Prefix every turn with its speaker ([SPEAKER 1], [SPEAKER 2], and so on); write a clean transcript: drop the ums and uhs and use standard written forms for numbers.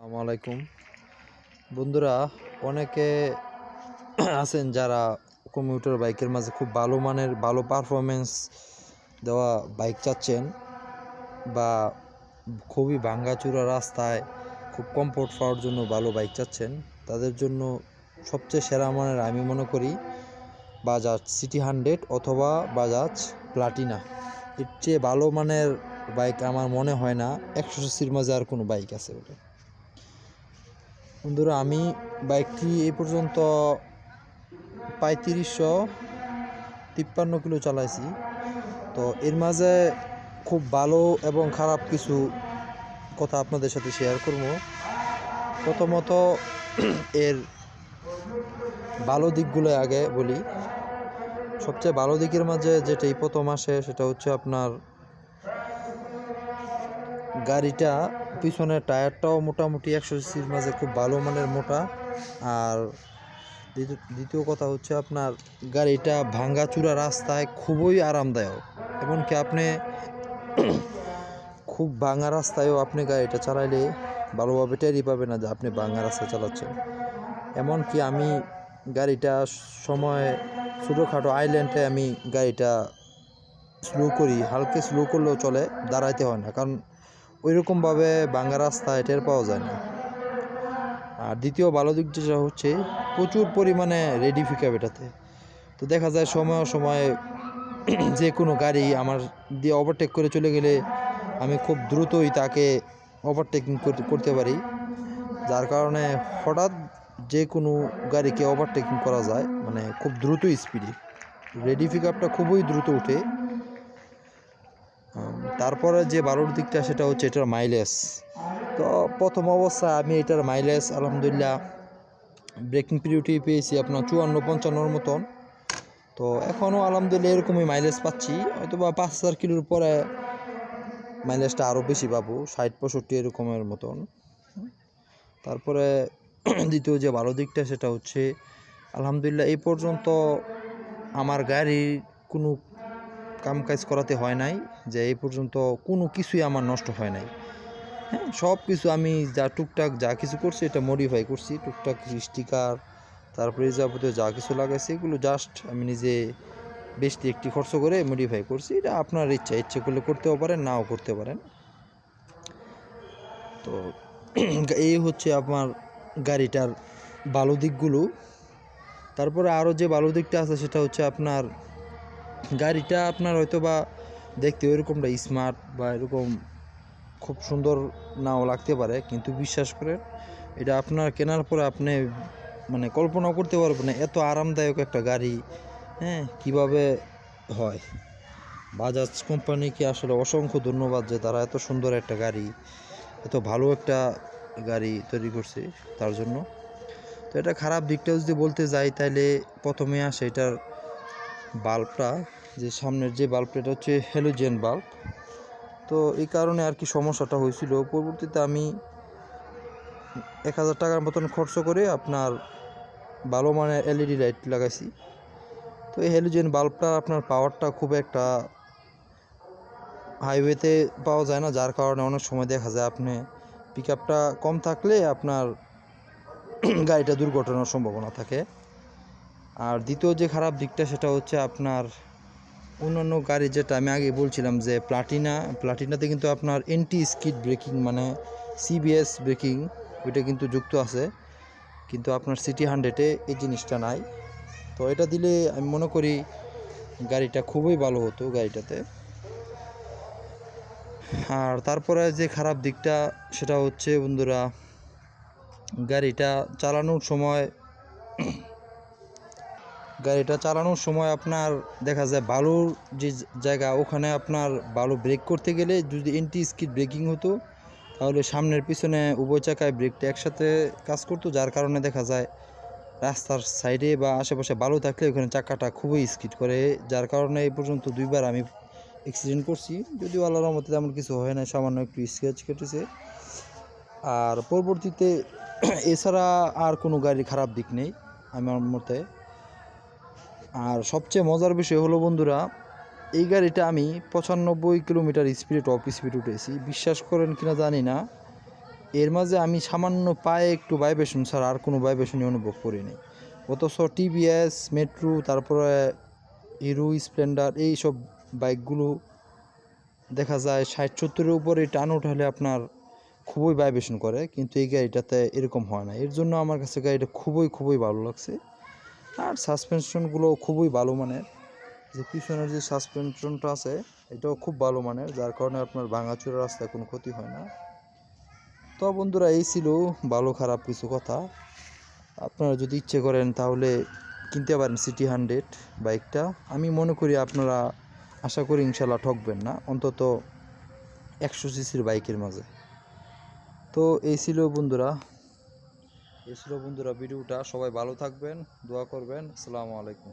[SPEAKER 1] আসসালামু আলাইকুম বন্ধুরা। অনেকে আছেন যারা কমিউটার বাইকের মাঝে খুব ভালো মানের ভালো পারফরমেন্স দেওয়া বাইক চাচ্ছেন, বা খুবই ভাঙ্গাচুরা রাস্তায় খুব কমফোর্ট পাওয়ার জন্য ভালো বাইক চাচ্ছেন। তাদের জন্য সবচেয়ে সেরা মানের আমি মনে করি বাজাজ সিটি 100 অথবা বাজাজ প্লাটিনা। এর চেয়ে ভালো মানের বাইক আমার মনে হয় না 100 সিসির মাঝে আর কোনো বাইক আছে বলে। বন্ধুরা, আমি বাইকটি এই পর্যন্ত 3553 কিলো চালাইছি। তো এর মাঝে খুব ভালো এবং খারাপ কিছু কথা আপনাদের সাথে শেয়ার করব। প্রথমত এর ভালো দিকগুলো আগে বলি। সবচেয়ে ভালো দিকের মাঝে যেটাই প্রথম আসে সেটা হচ্ছে আপনার গাড়িটা পিছনের টায়ারটাও মোটামুটি 100 সিসির মাঝে খুব ভালো মানের মোটা। আর দ্বিতীয় কথা হচ্ছে আপনার গাড়িটা ভাঙ্গাচুরা রাস্তায় খুবই আরামদায়ক। এমনকি আপনি খুব ভাঙা রাস্তায়ও আপনি গাড়িটা চালাইলে ভালোভাবে টেরই পাবে না যে আপনি ভাঙা রাস্তায় চালাচ্ছেন। এমনকি আমি গাড়িটা সময় ছোটোখাটো আইল্যান্ডে আমি গাড়িটা স্লো করি, হালকা স্লো করলেও চলে, দাঁড়াইতে হয় না, কারণ ওইরকমভাবে ভাঙা রাস্তায় টের পাওয়া যায় না। আর দ্বিতীয় ভালো দিক যেটা হচ্ছে প্রচুর পরিমাণে রেডি পিকআপ এটাতে। তো দেখা যায় সময় সময় যে কোনো গাড়ি আমার দিয়ে ওভারটেক করে চলে গেলে আমি খুব দ্রুতই তাকে ওভারটেকিং করতে পারি, যার কারণে হঠাৎ যে কোনো গাড়িকে ওভারটেকিং করা যায়, মানে খুব দ্রুত স্পিডে। রেডি পিকআপটা খুবই দ্রুত ওঠে। তারপরে যে ভালোর দিকটা সেটা হচ্ছে এটার মাইলেজ। তো প্রথম অবস্থায় আমি এটার মাইলেজ আলহামদুলিল্লাহ ব্রেকিং পিরিয়ডে পেয়েছি আপনার 54-55 মতন। তো এখনও আলহামদুলিল্লাহ এরকমই মাইলেজ পাচ্ছি, হয়তো বা 5000 কিলোর পরে মাইলেজটা আরও বেশি পাবো, 60-65 এরকমের মতন। তারপরে দ্বিতীয় যে ভালো দিকটা সেটা হচ্ছে আলহামদুলিল্লাহ এই পর্যন্ত আমার গাড়ির কোনো কাজ করাতে হয় নাই, যে এই পর্যন্ত কোনো কিছুই আমার নষ্ট হয় নাই। হ্যাঁ, সব কিছু আমি যা টুকটাক যা কিছু করছি এটা মডিফাই করছি, টুকটাক স্টিকার তারপরে যাবতীয় যা কিছু লাগাইছি এগুলো জাস্ট আমি নিজে বেশি একটি খরচ করে মডিফাই করছি। এটা আপনার ইচ্ছে করলে করতেও পারেন, নাও করতে পারেন। তো এই হচ্ছে আমার গাড়িটার ভালো দিকগুলো। তারপরে আরও যে ভালো দিকটা আছে সেটা হচ্ছে আপনার গাড়িটা আপনার হয়তো বা দেখতে ওইরকমটা স্মার্ট বা এরকম খুব সুন্দর নাও লাগতে পারে, কিন্তু বিশ্বাস করেন এটা আপনার কেনার পরে আপনি মানে কল্পনাও করতে পারবেন না এত আরামদায়ক একটা গাড়ি কিভাবে হয়। বাজাজ কোম্পানিকে আসলে অসংখ্য ধন্যবাদ যে তারা এত সুন্দর একটা গাড়ি, এত ভালো একটা গাড়ি তৈরি করছে তার জন্য। তো এটা খারাপ দিকটা যদি বলতে যাই তাহলে প্রথমে আসে এটার বাল্বটা, যে সামনের যে বাল্বটা এটা হচ্ছে হ্যালোজেন বাল্ব। তো এই কারণে আর কি সমস্যাটা হয়েছিল। পরবর্তীতে আমি 1000 টাকার মতন খরচ করে আপনার ভালো মানের এলইডি লাইট লাগাইছি। তো এই হ্যালোজেন বাল্বটা আপনার পাওয়ারটা খুব একটা হাইওয়েতে পাওয়া যায় না, যার কারণে অনেক সময় দেখা যায় আপনি পিকআপটা কম থাকলে আপনার গাড়িটা দুর্ঘটনার সম্ভাবনা থাকে। আর দ্বিতীয় যে খারাপ দিকটা সেটা হচ্ছে আপনার অন্যান্য গাড়ি যেটা আমি আগে বলছিলাম যে প্লাটিনাতে কিন্তু আপনার এন্টি স্কিড ব্রেকিং মানে সিবিএস ব্রেকিং ওইটা কিন্তু যুক্ত আছে, কিন্তু আপনার সিটি 100-এ এই জিনিসটা নাই। তো এটা দিলে আমি মনে করি গাড়িটা খুবই ভালো হতো গাড়িটাতে। আর তারপরে যে খারাপ দিকটা সেটা হচ্ছে বন্ধুরা গাড়িটা চালানোর সময় আপনার দেখা যায় বালুর যে জায়গা ওখানে আপনার বালু ব্রেক করতে গেলে যদি এন্টি স্কিড ব্রেকিং হতো তাহলে সামনের পিছনে উভয় চাকায় ব্রেকটা একসাথে কাজ করতো, যার কারণে দেখা যায় রাস্তার সাইডে বা আশেপাশে বালু থাকলে ওখানে চাকাটা খুবই স্কিড করে, যার কারণে এই পর্যন্ত 2বার আমি অ্যাক্সিডেন্ট করছি। যদিও আল্লাহর রহমতে তেমন কিছু হয় না, সামান্য একটু স্ক্র্যাচ কেটেছে। আর পরবর্তীতে এছাড়া আর কোনো গাড়ির খারাপ দিক নেই আমার মতে। আর সবচেয়ে মজার বিষয় হলো বন্ধুরা এই গাড়িটা আমি 95 কিলোমিটার স্পিডে টপ স্পিড উঠেছি। বিশ্বাস করেন কিনা জানি না, এর মাঝে আমি সামান্য পায়ে একটু ভাইব্রেশন ছাড়া আর কোনো ভাইব্রেশনই অনুভব করিনি। অথচ টিভিএস, মেট্রো, তারপরে হিরো স্প্লেন্ডার এইসব বাইকগুলো দেখা যায় 60-70-এর উপরে টান উঠালে আপনার খুবই ভাইব্রেশন করে, কিন্তু এই গাড়িটাতে এরকম হয় না। এর জন্য আমার কাছে গাড়িটা খুবই ভালো লাগছে। আর সাসপেনশনগুলো খুবই ভালো মানের, যে পিছনের যে সাসপেনশনটা আছে এটাও খুব ভালো মানের, যার কারণে আপনার ভাঙাচোরা রাস্তায় কোনো ক্ষতি হয় না। তো বন্ধুরা, এই ছিল ভালো খারাপ কিছু কথা। আপনারা যদি ইচ্ছে করেন তাহলে কিনতে পারেন সিটি 100 বাইকটা। আমি মনে করি আপনারা, আশা করি ইনশাল্লাহ ঠকবেন না, অন্তত 100 সিসির বাইকের মাঝে। তো এই ছিল বন্ধুরা ভিডিওটা। সবাই ভালো থাকবেন, দোয়া করবেন। আসসালামু আলাইকুম।